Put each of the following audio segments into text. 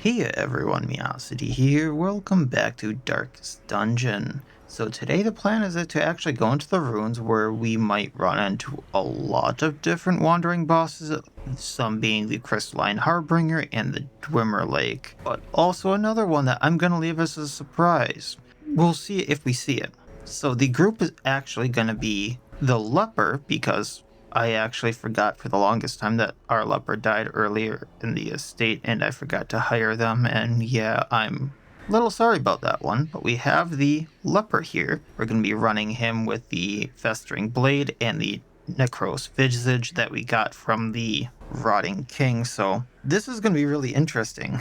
Hey everyone, Miacidae here. Welcome back to Darkest Dungeon. So today the plan is to actually go into the ruins where we might run into a lot of different wandering bosses, some being the Crystalline Harbinger and the Dwemer Lake, but also another one that I'm going to leave as a surprise. We'll see if we see it. So the group is actually going to be the Leper, because I actually forgot for the longest time that our leper died earlier in the estate and I forgot to hire them, and yeah, I'm a little sorry about that one, but we have the leper here. We're going to be running him with the Festering Blade and the Necros Visage that we got from the Rotting King, so this is going to be really interesting.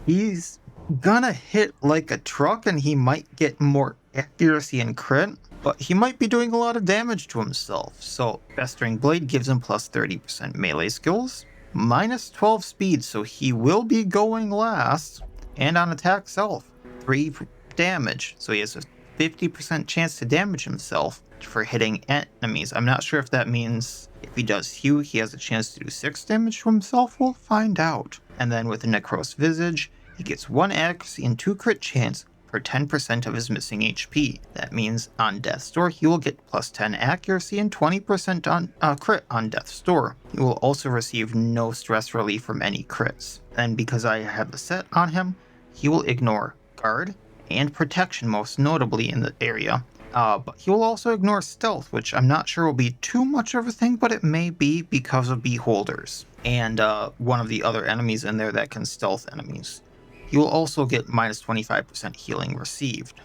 He's gonna hit like a truck and he might get more accuracy and crit, but he might be doing a lot of damage to himself. So Festering Blade gives him plus 30% melee skills, minus 12 speed, so he will be going last, and on attack self, 3 damage, so he has a 50% chance to damage himself for hitting enemies. I'm not sure if that means if he does hew, he has a chance to do 6 damage to himself. We'll find out. And then with the Necros Visage, he gets 1 accuracy and 2 crit chance for 10% of his missing HP. That means on Death's Door, he will get plus 10 accuracy and 20% on crit on Death's Door. He will also receive no stress relief from any crits. And because I have the set on him, he will ignore Guard and Protection, most notably in the area. But he will also ignore Stealth, which I'm not sure will be too much of a thing, but it may be because of Beholders and one of the other enemies in there that can stealth enemies. He will also get minus 25% healing received.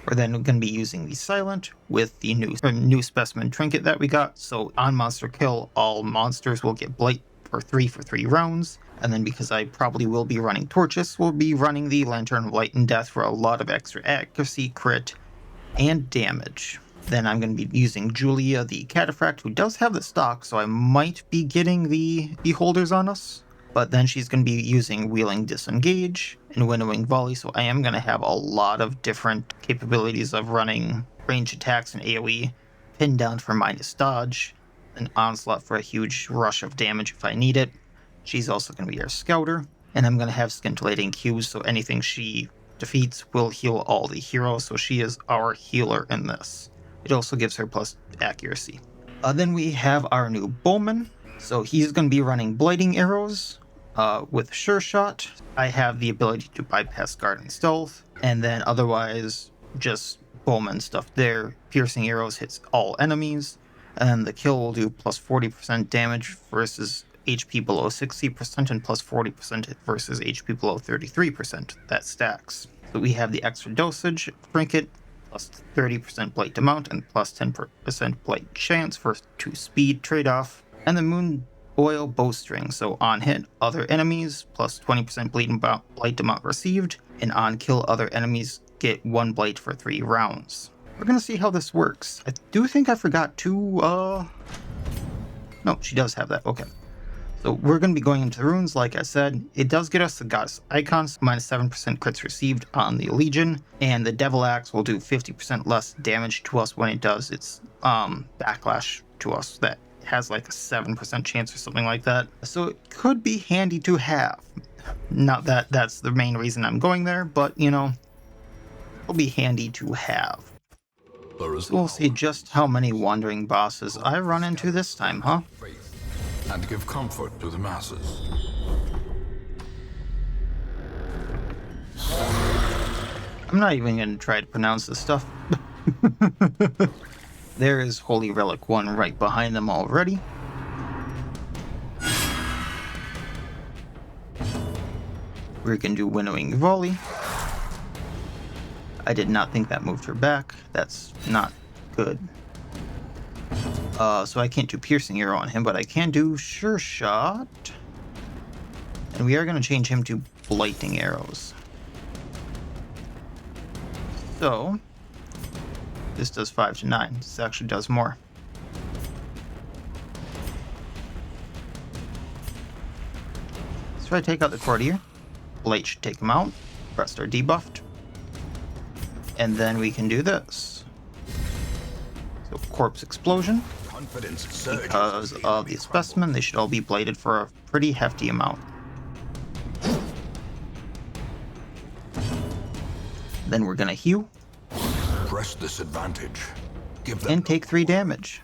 We're then going to be using the Silent with the new Specimen Trinket that we got. So on monster kill, all monsters will get Blight for 3 rounds. And then because I probably will be running Torches, we'll be running the Lantern of Light and Death for a lot of extra accuracy, crit, and damage. Then I'm going to be using Julia the Cataphract, who does have the stock, so I might be getting the Beholders on us. But then she's going to be using Wheeling Disengage and Winnowing Volley, so I am going to have a lot of different capabilities of running range attacks and AoE, Pin Down for minus dodge, an Onslaught for a huge rush of damage if I need it. She's also going to be our Scouter, and I'm going to have Scintillating Cubes, so anything she defeats will heal all the heroes, so she is our healer in this. It also gives her plus accuracy. Then we have our new Bowman, so he's going to be running Blighting Arrows. With Sure Shot, I have the ability to bypass Guard and Stealth, and then otherwise just Bowman stuff there. Piercing Arrows hits all enemies, and then the kill will do plus 40% damage versus HP below 60% and plus 40% versus HP below 33%. That stacks. So we have the extra dosage trinket, plus 30% blight to mount, and plus 10% blight chance for 2 speed trade-off, and the Moon Oil Bowstring, so on hit other enemies, plus 20% blight to mount received, and on kill other enemies get 1 blight for 3 rounds. We're gonna see how this works. I do think I forgot to, no, she does have that, okay. So we're going to be going into the runes, like I said. It does get us the Goddess Icons, minus 7% crits received on the Legion, and the Devil Axe will do 50% less damage to us when it does its backlash to us. That has like a 7% chance or something like that. So it could be handy to have. Not that that's the main reason I'm going there, but you know, it'll be handy to have. So we'll see just how many wandering bosses I run into this time, huh? And give comfort to the masses. I'm not even going to try to pronounce this stuff. There is Holy Relic 1 right behind them already. We're going to do Winnowing Volley. I did not think that moved her back. That's not good. So I can't do Piercing Arrow on him, but I can do Sure Shot. And we are going to change him to Blighting Arrows. So this does 5 to 9. This actually does more. So I take out the Courtier. Blight should take him out. Rest are debuffed. And then we can do this. So Corpse Explosion. Because of the specimen, they should all be blighted for a pretty hefty amount. Then we're gonna heal Press this advantage. Give them and take 3 damage.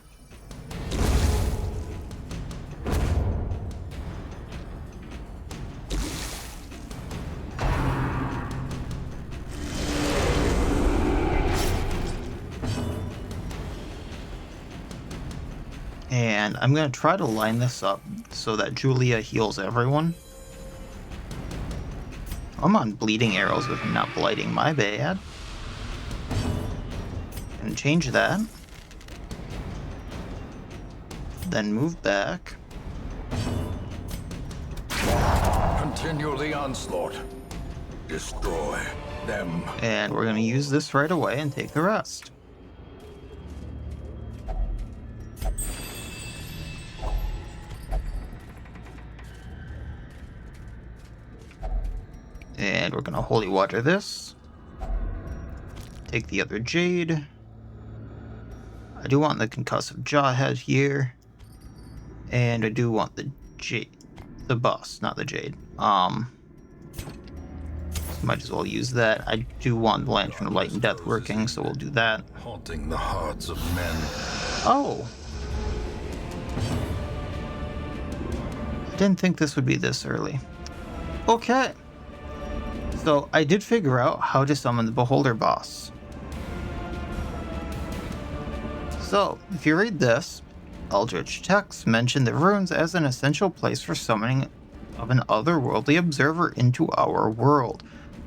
And I'm going to try to line this up so that Julia heals everyone. I'm on bleeding arrows with not blighting, my bad. And change that. Then move back. Continue the onslaught. Destroy them. And we're going to use this right away and take the rest. And we're going to holy water this. Take the other jade. I do want the concussive jawhead here. And I do want the jade. The bus, not the jade. So might as well use that. I do want the Lantern of Light and Death working, so we'll do that. Haunting the hearts of men. Oh! I didn't think this would be this early. Okay. So I did figure out how to summon the Beholder boss. So, if you read this, Eldritch texts mention the runes as an essential place for summoning of an otherworldly observer into our world.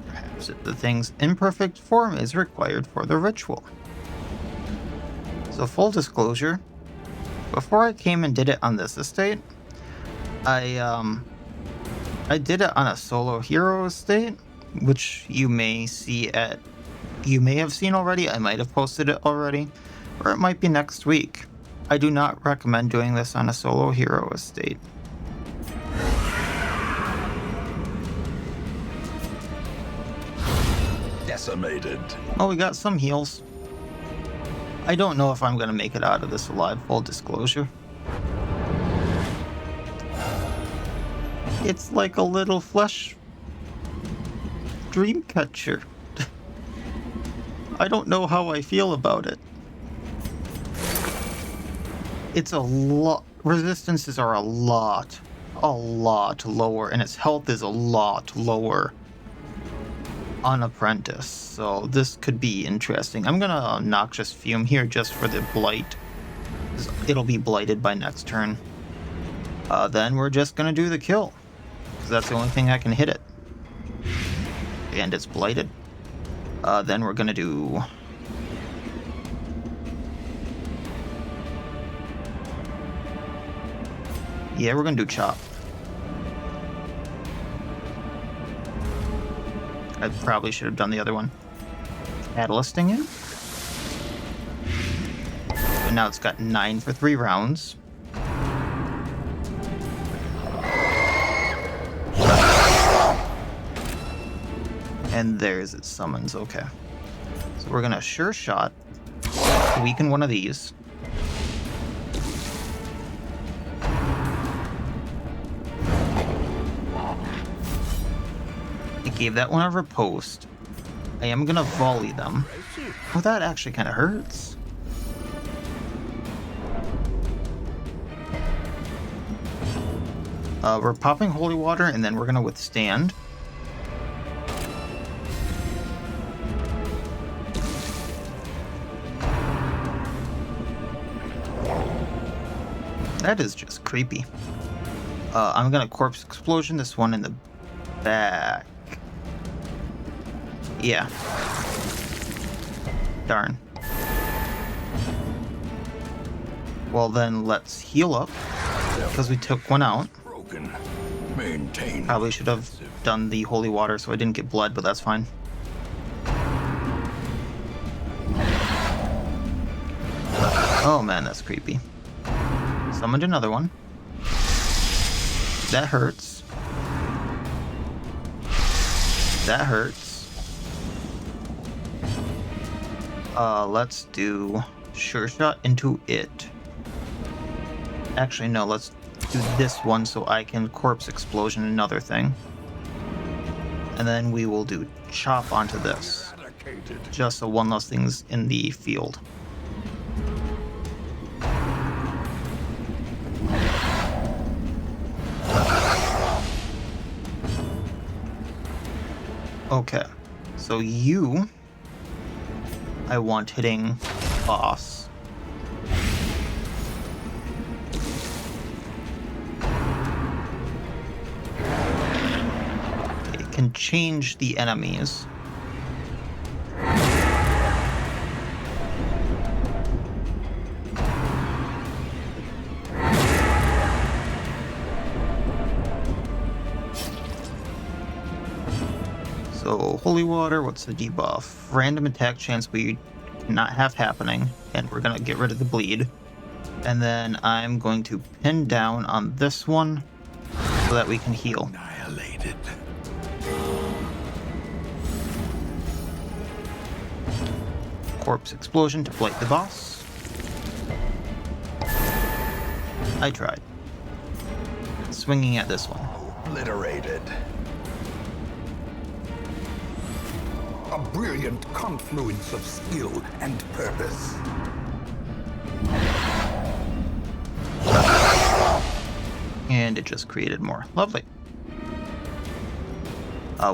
Perhaps the thing's imperfect form is required for the ritual. So full disclosure, before I came and did it on this estate, I did it on a solo hero estate, which you may have seen already. I might have posted it already, or it might be next week. I do not recommend doing this on a solo hero estate. Decimated. Oh, we got some heals. I don't know if I'm going to make it out of this alive, full disclosure. It's like a little flesh dream catcher. I don't know how I feel about it. It's a lot. Resistances are a lot lower, and its health is a lot lower on Apprentice, so this could be interesting. I'm gonna Noxious Fume here just for the blight. It'll be blighted by next turn. Then we're just gonna do the kill, because that's the only thing I can hit it. And it's blighted. Then we're gonna do... Yeah, we're gonna do Chop. I probably should have done the other one. Catalysting it. But now it's got 9 for 3 rounds. And there's its summons, okay. So we're gonna Sure Shot, weaken one of these. It gave that one a riposte. I am gonna volley them. Oh, that actually kind of hurts. We're popping Holy Water, and then we're gonna Withstand. That is just creepy. I'm gonna Corpse Explosion this one in the back. Yeah. Darn. Well then, let's heal up, because we took one out. Broken. Maintain. Probably should have done the Holy Water so I didn't get blood, but that's fine. Oh man, that's creepy. Summoned another one. That hurts. That hurts. Let's do Sure Shot into it. Actually, no, let's do this one so I can Corpse Explosion another thing. And then we will do Chop onto this. just so one less thing's in the field. Okay, so you, I want hitting boss. It can change the enemies. So, holy water, what's the debuff? Random attack chance we cannot have happening, and we're gonna get rid of the bleed. And then I'm going to pin down on this one so that we can heal. Annihilated. Corpse explosion to blight the boss. I tried. Swinging at this one. Obliterated. A brilliant confluence of skill and purpose. And it just created more. Lovely.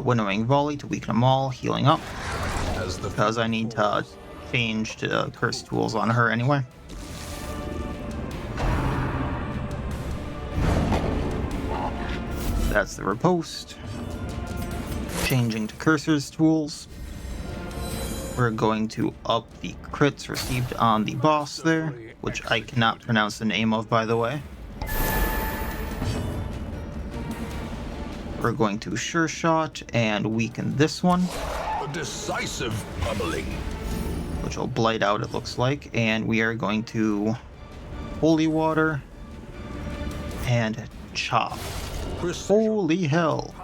Winnowing volley to weaken them all, healing up. Because I need to change to curse tools on her anyway. That's the riposte. Changing to cursor's tools. We're going to up the crits received on the boss there, which I cannot pronounce the name of, by the way. We're going to sure shot and weaken this one. A decisive pummeling. Which will blight out, it looks like. And we are going to holy water and chop. Holy hell.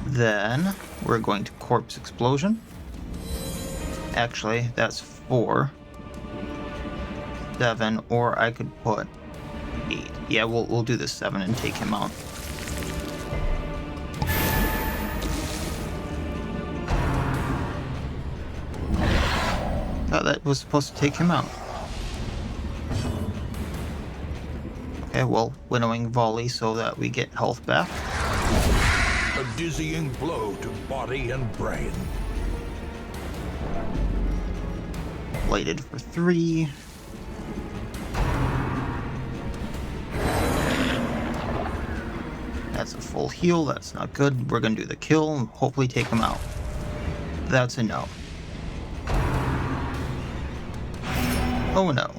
Then we're going to corpse explosion. Actually, that's 4, 7, or I could put 8. Yeah, we'll do the 7 and take him out. Thought that was supposed to take him out. Okay, well, winnowing volley so that we get health back. A dizzying blow to body and brain. Blighted for 3. That's a full heal, that's not good. We're gonna do the kill and hopefully take him out. That's a no. Oh no.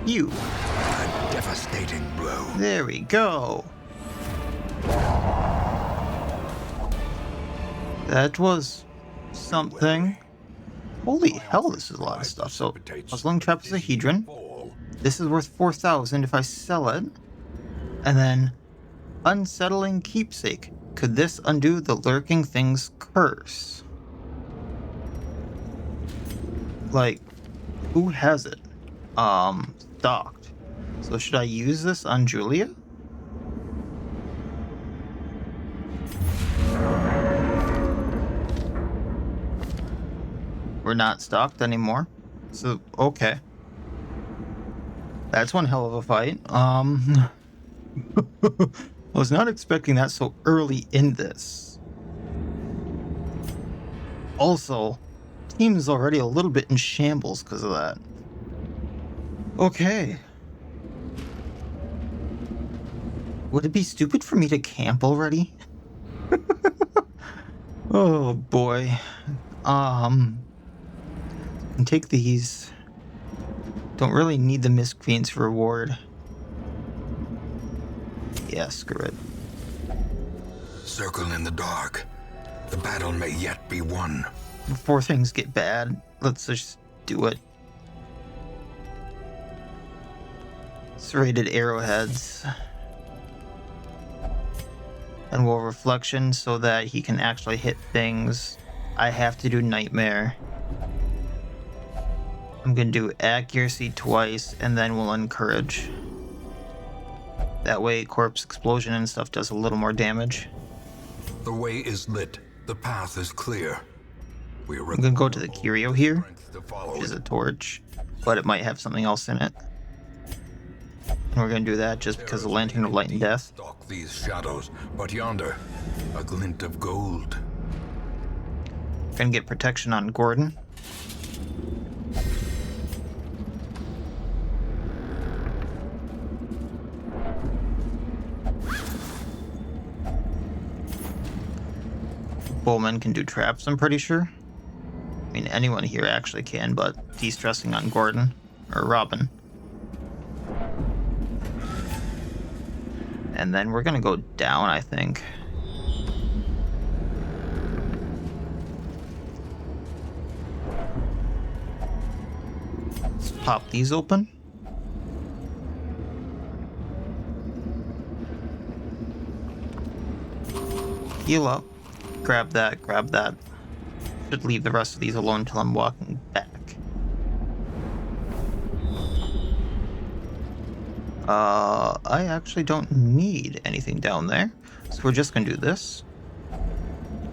You. A devastating blow. There we go. That was something. Holy hell, this is a lot of stuff. So, Puzzling Trapezohedron. This is worth 4,000 if I sell it. And then, Unsettling Keepsake. Could this undo the Lurking Thing's curse? Like, who has it? Stocked. So should I use this on Julia? We're not stocked anymore. So, okay. That's one hell of a fight. I was not expecting that so early in this. Also, team is already a little bit in shambles because of that. Okay. Would it be stupid for me to camp already? Oh boy. And take these. Don't really need the Miscreant's reward. Yeah, screw it. Circle in the dark. The battle may yet be won. Before things get bad, let's just do it. Serrated arrowheads. And we'll reflection so that he can actually hit things. I have to do nightmare. I'm gonna do accuracy twice and then we'll encourage. That way corpse explosion and stuff does a little more damage. The way is lit. The path is clear. I'm gonna go to the curio here, which is it. a torch, but it might have something else in it. And we're gonna do that just because the Lantern of Light and Death. Stalk these shadows, but yonder, a glint of gold. Gonna get protection on Gordon. Bowman can do traps, I'm pretty sure. I mean, anyone here actually can, but de-stressing on Gordon, or Robin. And then we're gonna go down, I think. Let's pop these open. Heal up. Grab that, grab that. Should leave the rest of these alone until I'm walking back. I actually don't need anything down there. So we're just gonna do this.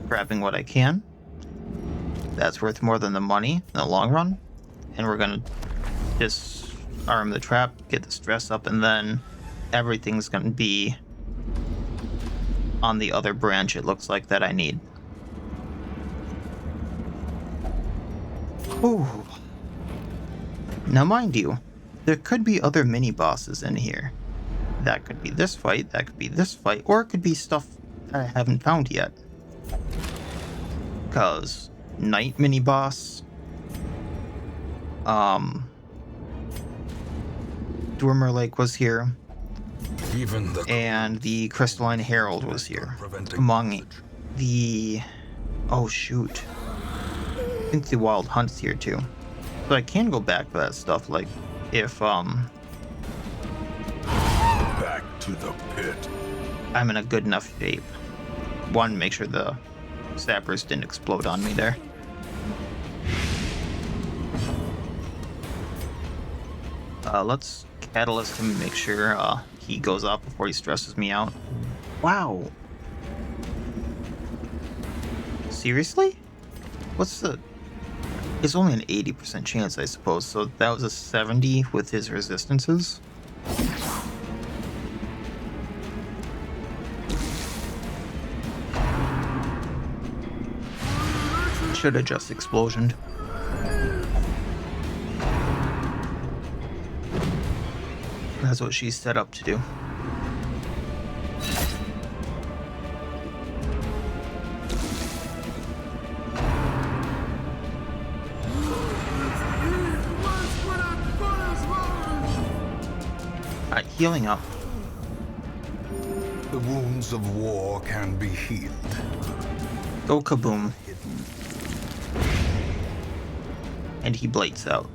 Grabbing what I can. That's worth more than the money in the long run. And we're gonna disarm the trap, get the stress up, and then everything's gonna be on the other branch, it looks like, that I need. Ooh. Now mind you, there could be other mini-bosses in here. That could be this fight, that could be this fight, or it could be stuff that I haven't found yet. Because Night mini-boss, Dormer Lake was here, and the Crystalline Herald was here. Among the... oh shoot. I think the Wild Hunt's here too. So I can go back for that stuff, like, if, Back to the pit. I'm in a good enough shape. One, make sure the sappers didn't explode on me there. Let's catalyst him, make sure he goes off before he stresses me out. Wow. Seriously? What's the... It's only an 80% chance, I suppose, so that was a 70 with his resistances. Should have just explosioned. That's what she's set up to do. Alright, healing up. The wounds of war can be healed. Go kaboom. And he blades out.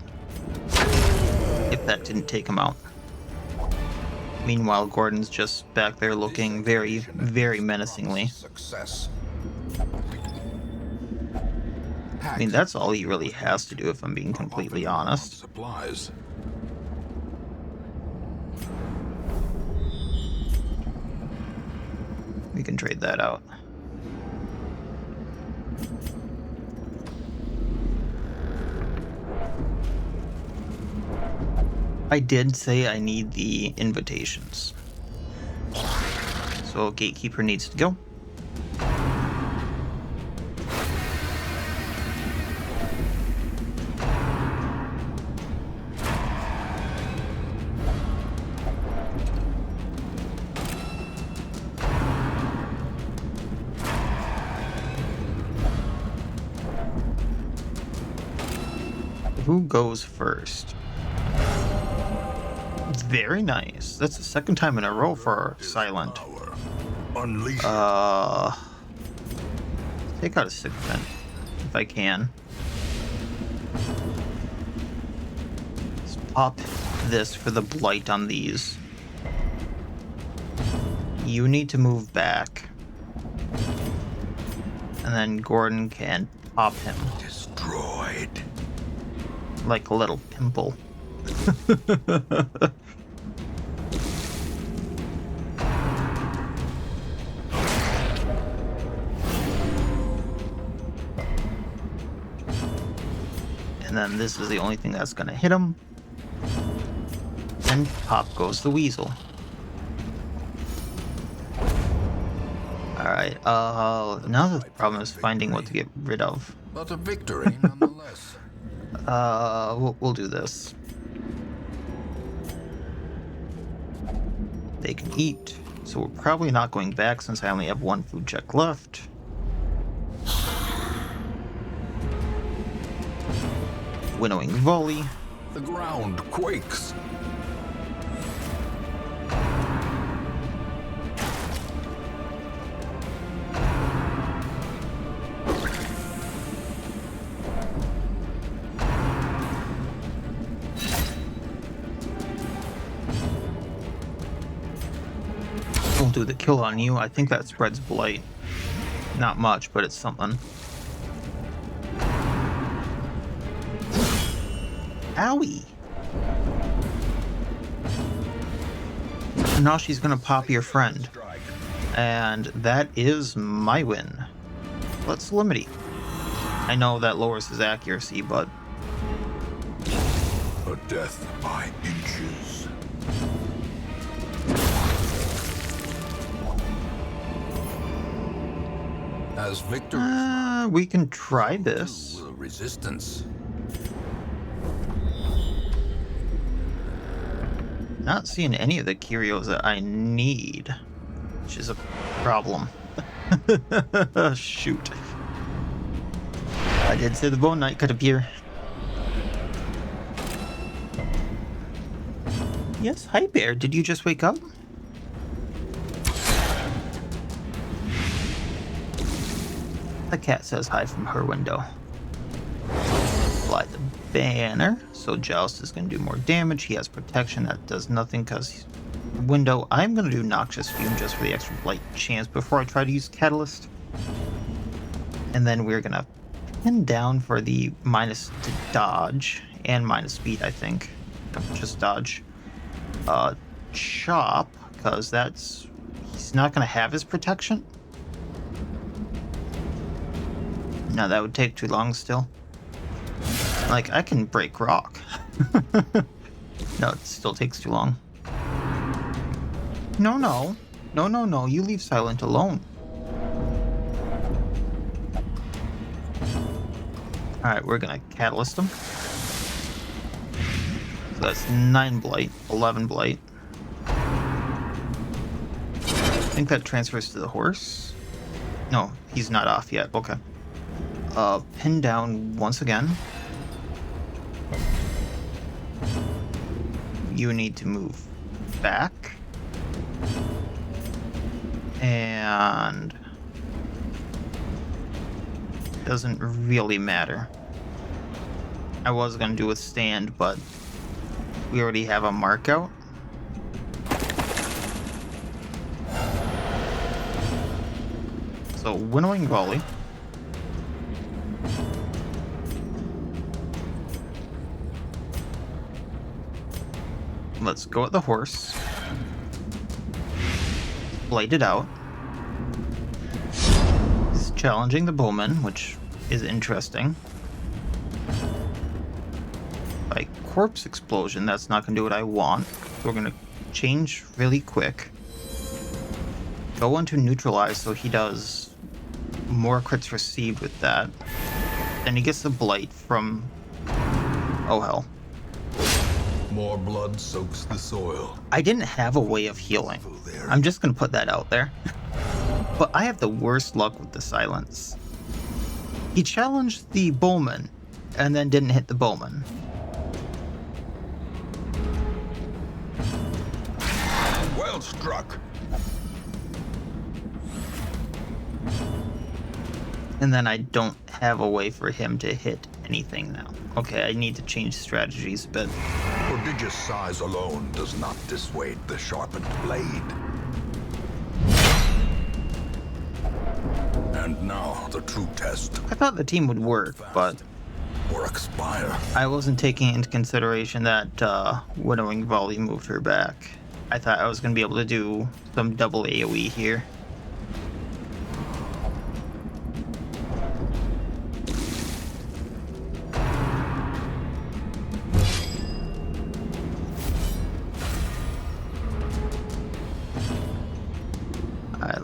If that didn't take him out. Meanwhile, Gordon's just back there looking very, very menacingly. Success. I mean, that's all he really has to do, if I'm being completely honest. Supplies. We can trade that out. I did say I need the invitations. So Gatekeeper needs to go. Who goes first? Very nice. That's the second time in a row for Silent. Unleash. Take out a Sycophant, if I can. Let's pop this for the blight on these. You need to move back. And then Gordon can pop him. Destroyed. Like a little pimple. And then this is the only thing that's gonna hit him. And pop goes the weasel. Alright, now the problem is finding what to get rid of. But a victory nonetheless. We'll do this. They can eat, so we're probably not going back since I only have one food check left. Winnowing volley. The ground quakes. We'll do the kill on you. I think that spreads blight. Not much, but it's something. Owie! Now she's gonna pop your friend. And that is my win. Let's limit. I know that lowers his accuracy, but... A death by inches. As victor, we can try this. will resistance. Not seeing any of the curios that I need, which is a problem. Shoot. I did say the Bone Knight could appear. Yes, hi Bear, did you just wake up? The cat says hi from her window. Fly the banner. So Joust is going to do more damage. He has protection. That does nothing because window. I'm going to do Noxious Fume just for the extra blight chance before I try to use Catalyst. And then we're going to pin down for the minus to dodge and minus speed, I think. Just dodge. Chop, because that's... he's not going to have his protection. No, that would take too long still. Like, I can break rock. No, it still takes too long. No, no. No, no, no. You leave Silent alone. Alright, we're gonna Catalyst him. So that's 9 blight, 11 blight. I think that transfers to the horse. No, he's not off yet. Okay. Pin down once again. You need to move back. And doesn't really matter. I was gonna do withstand, but we already have a mark out. So winnowing volley. Let's go at the horse. Blight it out. He's challenging the Bowman, which is interesting. By corpse explosion, that's not gonna do what I want. We're gonna change really quick. Go into neutralize so he does more crits received with that. Then he gets the blight from... oh hell. More blood soaks the soil. I didn't have a way of healing. I'm just gonna put that out there. But I have the worst luck with the silence. He challenged the Bowman and then didn't hit the Bowman. Well struck. And then I don't have a way for him to hit anything now. Okay, I need to change strategies a bit. Prodigious size alone does not dissuade the sharpened blade. And now the true test. I thought the team would work, but Or expire. I wasn't taking into consideration that winnowing volley moved her back. I thought I was going to be able to do some double AoE here.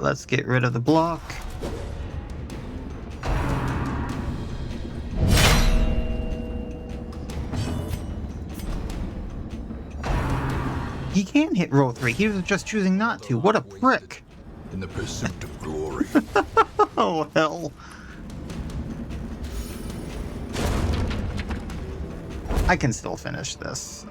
let's get rid of the block. He can hit row 3. He was just choosing not to. What a prick. In the pursuit of glory. Oh, hell. I can still finish this.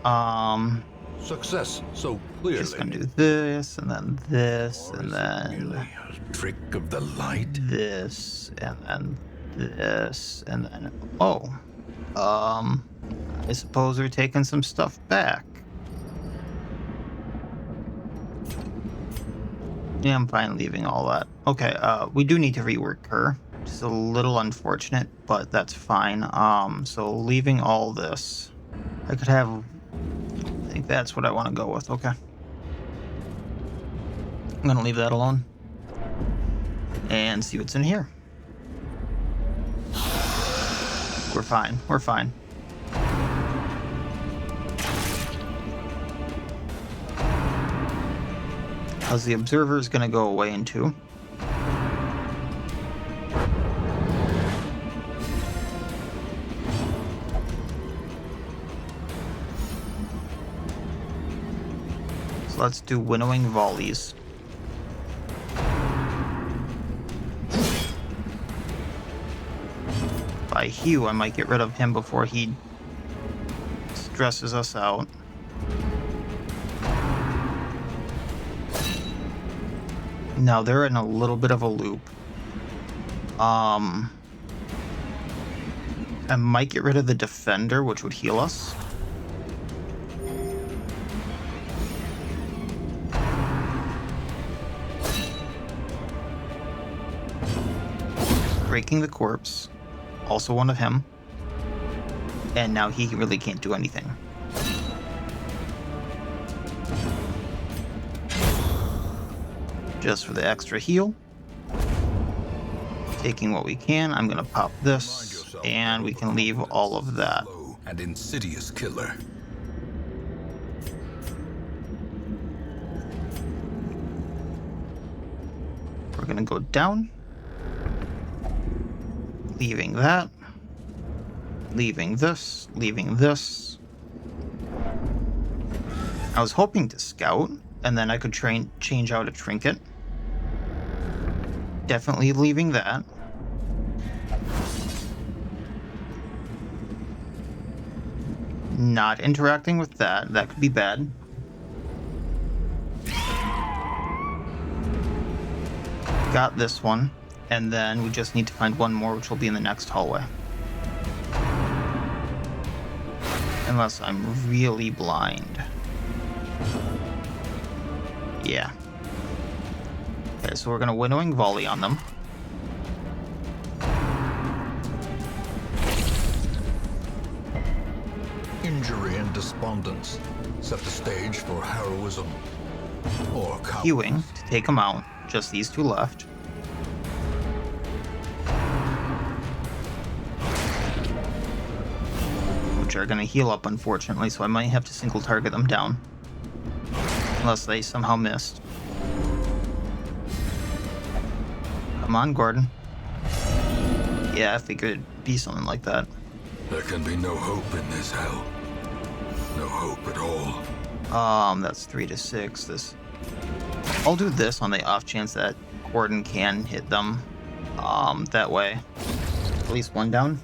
Success so clearly. Just gonna do this, and then this, Or and is it then merely a trick of the light? this, and then this, and then... Oh. I suppose we're taking some stuff back. Yeah, I'm fine leaving all that. Okay, we do need to rework her. Just a little unfortunate, but that's fine. So leaving all this. I could have... I think that's what I want to go with. Okay. I'm gonna leave that alone. And see what's in here. We're fine. We're fine. Because the observer is gonna go away in 2. So let's do winnowing volleys. By Hugh, I might get rid of him before he stresses us out. Now they're in a little bit of a loop. I might get rid of the defender, which would heal us. Breaking the corpse. Also one of him. And now he really can't do anything. Just for the extra heal. Taking what we can. I'm gonna pop this, and we can leave all of that. And insidious killer. We're gonna go down. Leaving that. Leaving this. Leaving this. I was hoping to scout, and then I could change out a trinket. Definitely leaving that. Not interacting with that. That could be bad. Got this one. And then we just need to find one more, which will be in the next hallway. Unless I'm really blind. Yeah. Okay, so we're gonna winnowing volley on them. Injury and despondence set the stage for heroism or cowardice. Hewing to take them out. Just these 2 left. Which are gonna heal up, unfortunately, so I might have to single target them down. Unless they somehow missed. Come on, Gordon. Yeah, I figured it'd be something like that. There can be no hope in this hell. No hope at all. That's 3 to 6. This. I'll do this on the off chance that Gordon can hit them. That way. At least one down.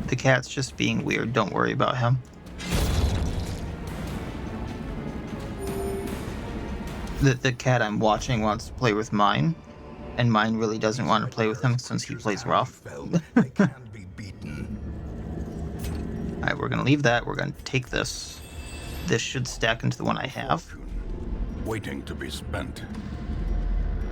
The cat's just being weird. Don't worry about him. The cat I'm watching wants to play with mine, and mine really doesn't want to play with him since he plays rough. They can be beaten. Alright, we're gonna leave that. We're gonna take this. This should stack into the one I have. Waiting to be spent.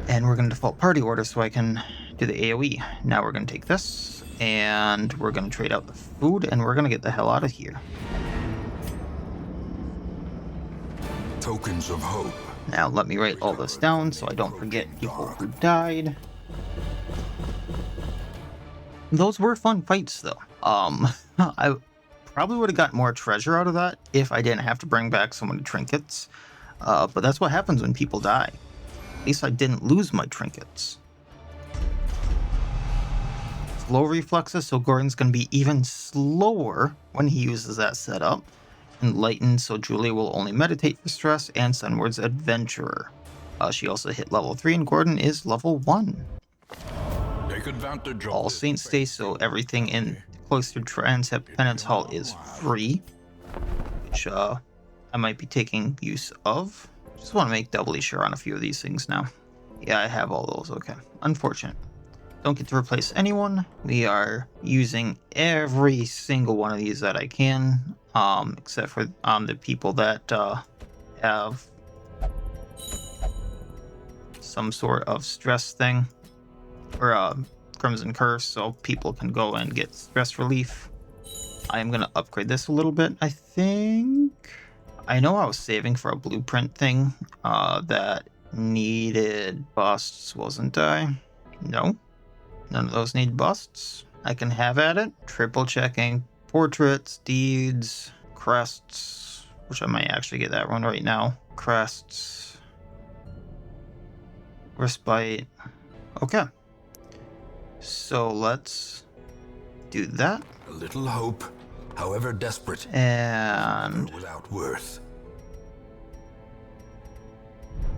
And we're gonna default party order so I can do the AoE. Now we're gonna take this, and we're gonna trade out the food, and we're gonna get the hell out of here. Tokens of hope. Now let me write all this down so I don't forget people who died. Those were fun fights, though. I probably would have got more treasure out of that if I didn't have to bring back so many trinkets. But that's what happens when people die. At least I didn't lose my trinkets. Slow reflexes, so Gordon's going to be even slower when he uses that setup. Enlightened, so Julia will only meditate for stress, and Sunward's Adventurer. She also hit level 3, and Gordon is level 1. Take advantage of All this Saints Day, so everything in Cloistered Transept Penance Hall is free, which I might be taking use of. Just want to make doubly sure on a few of these things now. Yeah, I have all those. Okay. Unfortunate. Don't get to replace anyone. We are using every single one of these that I can, except for the people that have some sort of stress thing, or Crimson Curse, so people can go and get stress relief. I am going to upgrade this a little bit, I think. I know I was saving for a blueprint thing that needed busts, wasn't I? No. None of those need busts. I can have at it. Triple checking portraits, deeds, crests, which I might actually get that one right now. Crests. Respite. Okay. So let's do that. A little hope, however desperate, And without worth.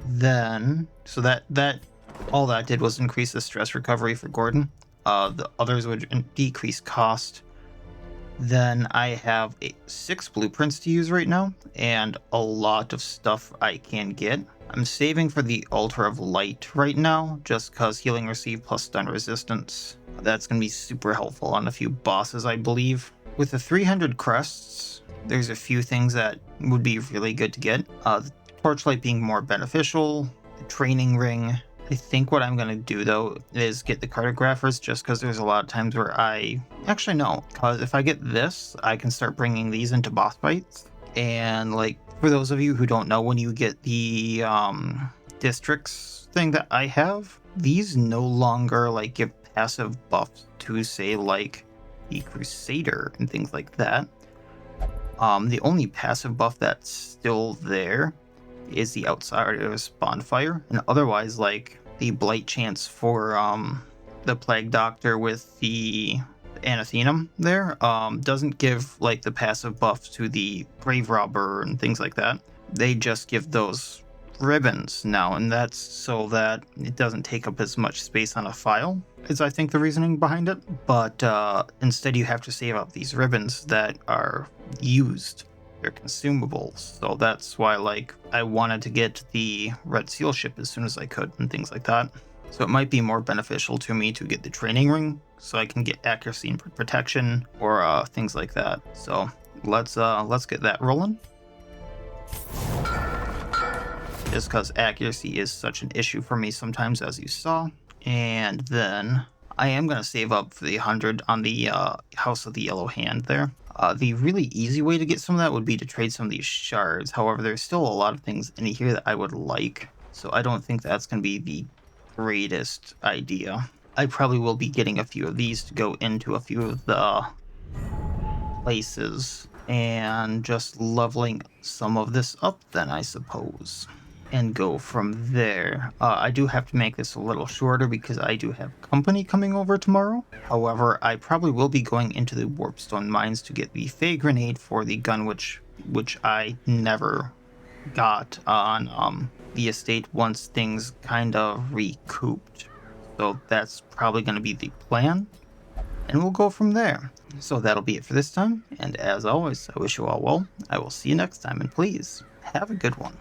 then, so that all that did was increase the stress recovery for Gordon. The others would decrease cost. Then I have 6 blueprints to use right now, and a lot of stuff I can get. I'm saving for the Altar of Light right now, just because healing received plus stun resistance. That's going to be super helpful on a few bosses, I believe. With the 300 crests, there's a few things that would be really good to get. The Torchlight being more beneficial, the Training Ring. I think what I'm going to do, though, is get the Cartographers, just because there's a lot of times where Actually, no, because if I get this, I can start bringing these into boss fights. And, like, for those of you who don't know, when you get the districts thing that I have, these no longer, like, give passive buffs to, say, like, the Crusader and things like that. The only passive buff that's still there is the Outsider's Bonfire, and otherwise, like, the Blight Chance for the Plague Doctor with the Anathenum there doesn't give, like, the passive buff to the Grave Robber and things like that. They just give those ribbons now, and that's so that it doesn't take up as much space on a file, is I think the reasoning behind it. But instead you have to save up these ribbons that are used. They're consumables, so that's why, like, I wanted to get the Red Seal ship as soon as I could and things like that. So it might be more beneficial to me to get the Training Ring so I can get accuracy and protection or things like that. So let's get that rolling. Just because accuracy is such an issue for me sometimes, as you saw. And then I am going to save up for the 100 on the House of the Yellow Hand there. The really easy way to get some of that would be to trade some of these shards. However, there's still a lot of things in here that I would like, so I don't think that's going to be the greatest idea. I probably will be getting a few of these to go into a few of the places and just leveling some of this up then, I suppose, and go from there. I do have to make this a little shorter because I do have company coming over tomorrow. However, I probably will be going into the Warpstone Mines to get the Fey Grenade for the gun, which I never got on the estate once things kind of recouped. So that's probably going to be the plan, and we'll go from there. So that'll be it for this time, and as always, I wish you all well. I will see you next time, and please, have a good one.